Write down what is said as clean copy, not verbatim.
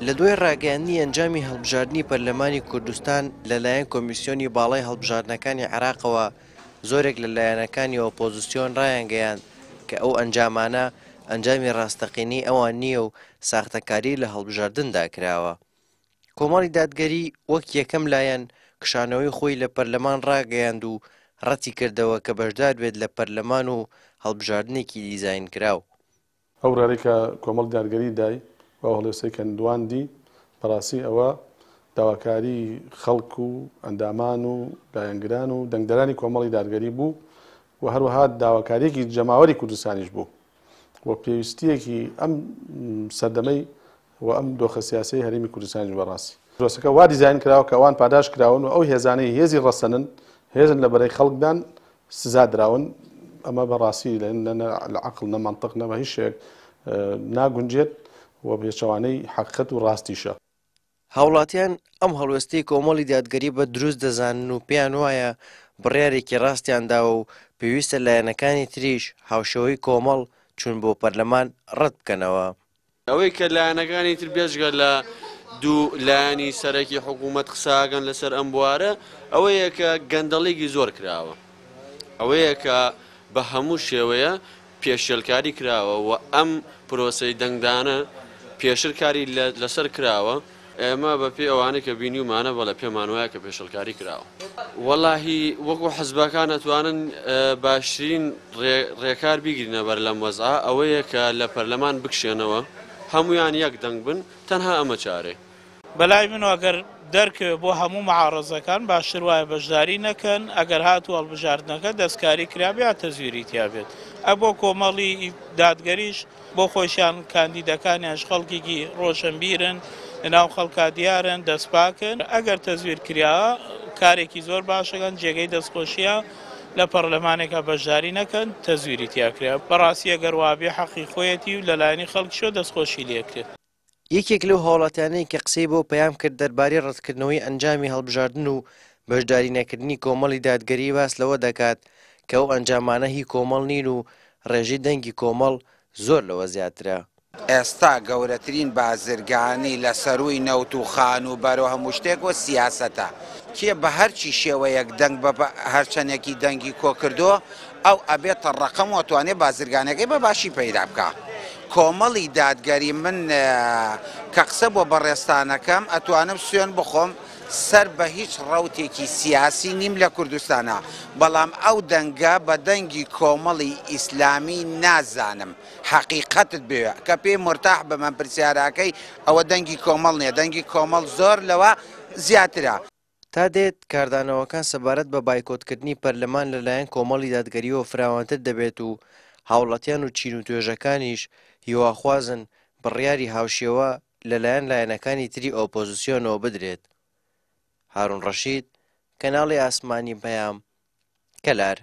لە دوای ڕاگەیاندنی ئەنجامی هەڵبژاردننی پەرلەمانی کوردستان لەلایەن کۆمیسیۆنی باڵای هەڵبژاردنەکانی عێراقەوە زۆرێک لە لایەنەکانی ئۆپۆزیسیۆن ڕایانگەیاند کە ئەو ئەنجامانە ئەنجامی ڕاستەقینەی ئەوان نییە و ساختەکاری لە هەڵبژاردندا کراوە. کۆمەڵی دادگەری وەک یەکەم لایەن کشانەوەی خۆی لە پەرلەمان ڕاگەیاند و ڕەتی کردەوە کە بەشدار بێت لە پەرلەمان و هەڵبژاردنێکی دیزاین کراو. ئەو ڕێڕێکە کۆمەڵ دادگەری دای و هەڵێسەی کەندواندی بەڕاستی ئەوە داواکاری خەڵک و ئەندامان و لایەنگران و دەنگدەرانی کۆمەڵی دادگەری بوو و هەروەها داواکاریەکی جەماوەری کوردستانیش بوو و پێویستیەکی ئەم سەردەمەی و ئەم دۆخە سیاسەی هەرێمی کوردستانیش بەڕاستی دۆسەکە وا دیزاین کراوە کە ئەوان پاداش کراون و ئەو هێزانەی هێزی ڕەسەنن هێزن لە بەرەی خەڵکدان سزا دراون. ئەمە بەڕاستی لە عەقڵ نە مەنتیق نە بە هیچ شتێک ناگونجێت و پێچەوانەی حەقیقەت و ڕاستیشە. هاوڵاتیان ئەم هەڵوێستەی کۆمەڵی دادگەری بە دروست دەزانن و پێیان وایە بڕیارێکی ڕاستیانداوە و پێویستە لایەنەکانی تریش هاوشەوەی کۆمەڵ چوون بۆ پەرلەمان ڕەت بکەنەوە. ئەوەی کە لایەنەکانی تر بێژگە لە دوو لایەنی سەرەکی حکوومەت قساگەن لەسەر ئەم بوارە ئەوەیە کە گەندەڵێکی زۆر کراوە، ئەوەیە کە بە هەموو شێوەیە پێشێلکاری کراوە و ئەم پرۆسەی دەنگدانە پێشرکاری لەسەر کراوە. ئێمە بە پێ ئەوانەی کە بینی ومانە بەڵە پێمان وایە کە پێشەلکاری کراوە. وەڵاهی وەکو حەزبەکان ئەتوانن باشترین ڕێکار بیگرینە بەر لەم وەزعە ئەوەیە کە لە پەرلەمان بکشێنەوە هەمویان یەک دەنگ بن تەنها ئەمە چارێ. بەلای من ئەگەر دەرکەوێت بۆ هەموو معارەزەکان باشتر وایە بەشداری نەکەن، ئەگەر هاتووە هەڵبژاردنەکە دەستکاری کرابێ یا تەزویری تیابێت. بۆ کۆمەڵی دادگەریش بۆ خۆشیان کاندیدەکانیان خەڵکێکی ڕۆشنبیرن لەناو خەڵکا دیارن دەستپاکن. ئەگەر تەزویر کراوە کارێکی زۆر باشەکەن جێگەی دەستخۆشیە لە پەرلەمانێکە بەشداری نەکەن تەزویری تیاکرا. بەڕاستی ئەگەر وابێ حەقی خۆیەتی و لەلایەنی خەڵکیشۆ دەستخۆشی لێکرێت. یەکێک لەو هاوڵاتیانەی کە قسەی بۆ پەیام کرد دەربارەی ڕەتکردنەوەی ئەنجامی هەڵبژاردن و بەشداری نەکردنی کۆمەڵی دادگەری باس لەوە دەکات کە ئەو ئەنجامانە هی کۆمەڵ نین و ڕێژەی دەنگی کۆمەڵ زۆر لەوە زیاترە. ئێستا گەورەترین بازرگانی لە سەروی نەوت و خان و بەرەو هەموو شتێک و سیاسەتە کێ بە هەرچی شێوەیەک دەنگ بە هەرچەندێکی دەنگی کۆکردووە ئەو ئەبێتە ڕقم و توانێت بازرگانەکەی بە باشی پەیدا بکە. کۆمەڵی دادگەری من کە قسە بۆ بەڕێستانەکەم ئەتوانم سوێن بخۆم سەر بە هیچ ڕەوتێکی سیاسی نیم لە کوردستانە، بەڵام ئەو دەنگە بە دەنگی کۆمەڵی ئیسلامی نازانم حەقیقەتت بوێ کە پێی مرتاح بەمە پرسیاراکەی ئەوە دەنگی کۆمەڵ نییە، دەنگی کۆمەڵ زۆر لەوە زیاترە. تا دێت کاردانەوەکان سەبارەت بە بایکۆتکردنی پەرلەمان لەلایەن کۆمەڵی دادگەریەوە فراوانتر دەبێت و هاوڵاتیان و چین و توێژەکانیش هیواخوازن بڕیاری هاوشێوە لەلایەن لایەنەکانی تری ئۆپۆزیسیۆنەوە بدرێت. هارون ڕەشید، کەناڵی ئاسمانی پەیام، کەلار.